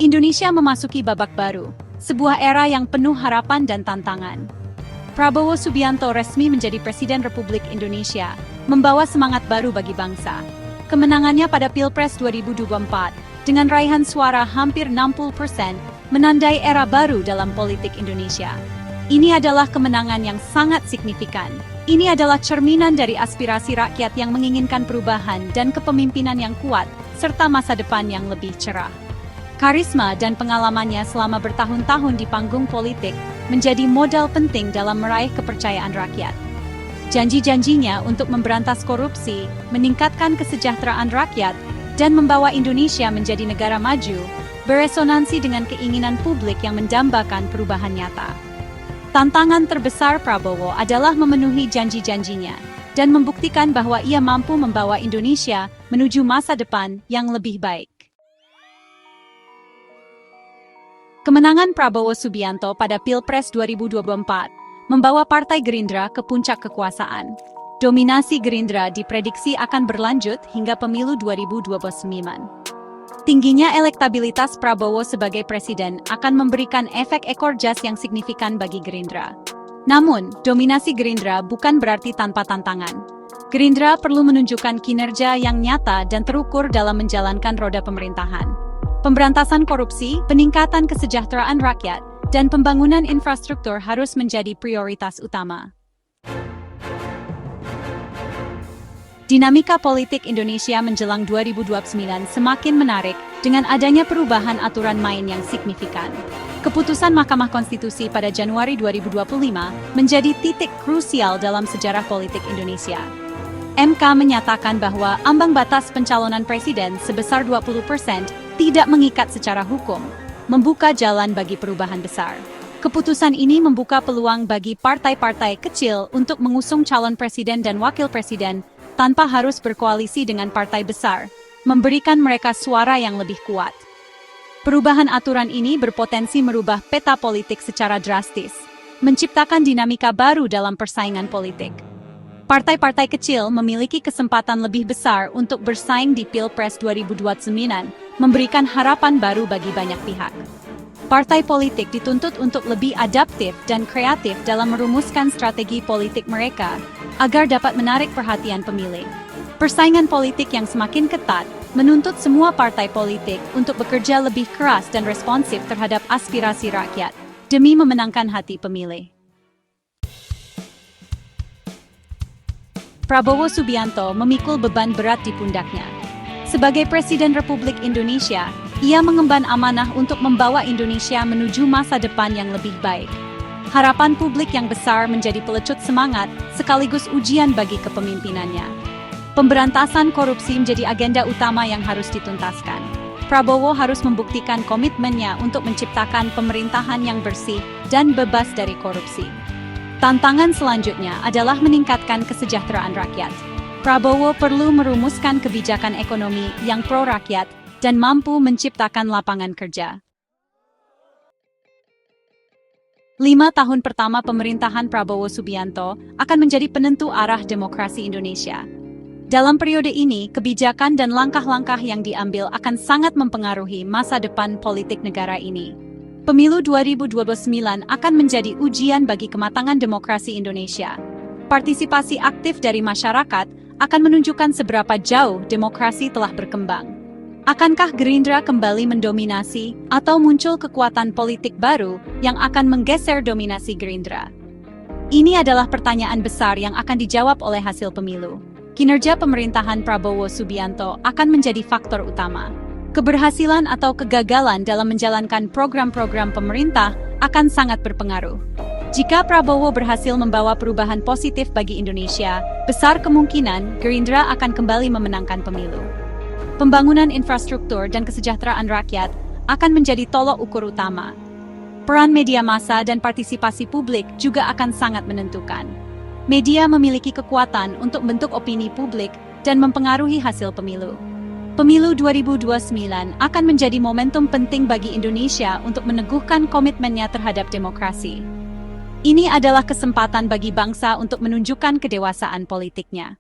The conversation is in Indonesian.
Indonesia memasuki babak baru, sebuah era yang penuh harapan dan tantangan. Prabowo Subianto resmi menjadi Presiden Republik Indonesia, membawa semangat baru bagi bangsa. Kemenangannya pada Pilpres 2024, dengan raihan suara hampir 60%, menandai era baru dalam politik Indonesia. Ini adalah kemenangan yang sangat signifikan. Ini adalah cerminan dari aspirasi rakyat yang menginginkan perubahan dan kepemimpinan yang kuat, serta masa depan yang lebih cerah. Karisma dan pengalamannya selama bertahun-tahun di panggung politik menjadi modal penting dalam meraih kepercayaan rakyat. Janji-janjinya untuk memberantas korupsi, meningkatkan kesejahteraan rakyat, dan membawa Indonesia menjadi negara maju, beresonansi dengan keinginan publik yang mendambakan perubahan nyata. Tantangan terbesar Prabowo adalah memenuhi janji-janjinya dan membuktikan bahwa ia mampu membawa Indonesia menuju masa depan yang lebih baik. Kemenangan Prabowo Subianto pada Pilpres 2024 membawa Partai Gerindra ke puncak kekuasaan. Dominasi Gerindra diprediksi akan berlanjut hingga pemilu 2029. Tingginya elektabilitas Prabowo sebagai presiden akan memberikan efek ekor jas yang signifikan bagi Gerindra. Namun, dominasi Gerindra bukan berarti tanpa tantangan. Gerindra perlu menunjukkan kinerja yang nyata dan terukur dalam menjalankan roda pemerintahan. Pemberantasan korupsi, peningkatan kesejahteraan rakyat, dan pembangunan infrastruktur harus menjadi prioritas utama. Dinamika politik Indonesia menjelang 2029 semakin menarik dengan adanya perubahan aturan main yang signifikan. Keputusan Mahkamah Konstitusi pada Januari 2025 menjadi titik krusial dalam sejarah politik Indonesia. MK menyatakan bahwa ambang batas pencalonan presiden sebesar 20% tidak mengikat secara hukum, membuka jalan bagi perubahan besar. Keputusan ini membuka peluang bagi partai-partai kecil untuk mengusung calon presiden dan wakil presiden tanpa harus berkoalisi dengan partai besar, memberikan mereka suara yang lebih kuat. Perubahan aturan ini berpotensi merubah peta politik secara drastis, menciptakan dinamika baru dalam persaingan politik. Partai-partai kecil memiliki kesempatan lebih besar untuk bersaing di Pilpres 2029, memberikan harapan baru bagi banyak pihak. Partai politik dituntut untuk lebih adaptif dan kreatif dalam merumuskan strategi politik mereka agar dapat menarik perhatian pemilih. Persaingan politik yang semakin ketat menuntut semua partai politik untuk bekerja lebih keras dan responsif terhadap aspirasi rakyat demi memenangkan hati pemilih. Prabowo Subianto memikul beban berat di pundaknya. Sebagai Presiden Republik Indonesia, ia mengemban amanah untuk membawa Indonesia menuju masa depan yang lebih baik. Harapan publik yang besar menjadi pelecut semangat sekaligus ujian bagi kepemimpinannya. Pemberantasan korupsi menjadi agenda utama yang harus dituntaskan. Prabowo harus membuktikan komitmennya untuk menciptakan pemerintahan yang bersih dan bebas dari korupsi. Tantangan selanjutnya adalah meningkatkan kesejahteraan rakyat. Prabowo perlu merumuskan kebijakan ekonomi yang pro-rakyat dan mampu menciptakan lapangan kerja. 5 tahun pertama pemerintahan Prabowo Subianto akan menjadi penentu arah demokrasi Indonesia. Dalam periode ini, kebijakan dan langkah-langkah yang diambil akan sangat mempengaruhi masa depan politik negara ini. Pemilu 2029 akan menjadi ujian bagi kematangan demokrasi Indonesia. Partisipasi aktif dari masyarakat akan menunjukkan seberapa jauh demokrasi telah berkembang. Akankah Gerindra kembali mendominasi atau muncul kekuatan politik baru yang akan menggeser dominasi Gerindra? Ini adalah pertanyaan besar yang akan dijawab oleh hasil pemilu. Kinerja pemerintahan Prabowo Subianto akan menjadi faktor utama. Keberhasilan atau kegagalan dalam menjalankan program-program pemerintah akan sangat berpengaruh. Jika Prabowo berhasil membawa perubahan positif bagi Indonesia, besar kemungkinan Gerindra akan kembali memenangkan pemilu. Pembangunan infrastruktur dan kesejahteraan rakyat akan menjadi tolok ukur utama. Peran media massa dan partisipasi publik juga akan sangat menentukan. Media memiliki kekuatan untuk membentuk opini publik dan mempengaruhi hasil pemilu. Pemilu 2029 akan menjadi momentum penting bagi Indonesia untuk meneguhkan komitmennya terhadap demokrasi. Ini adalah kesempatan bagi bangsa untuk menunjukkan kedewasaan politiknya.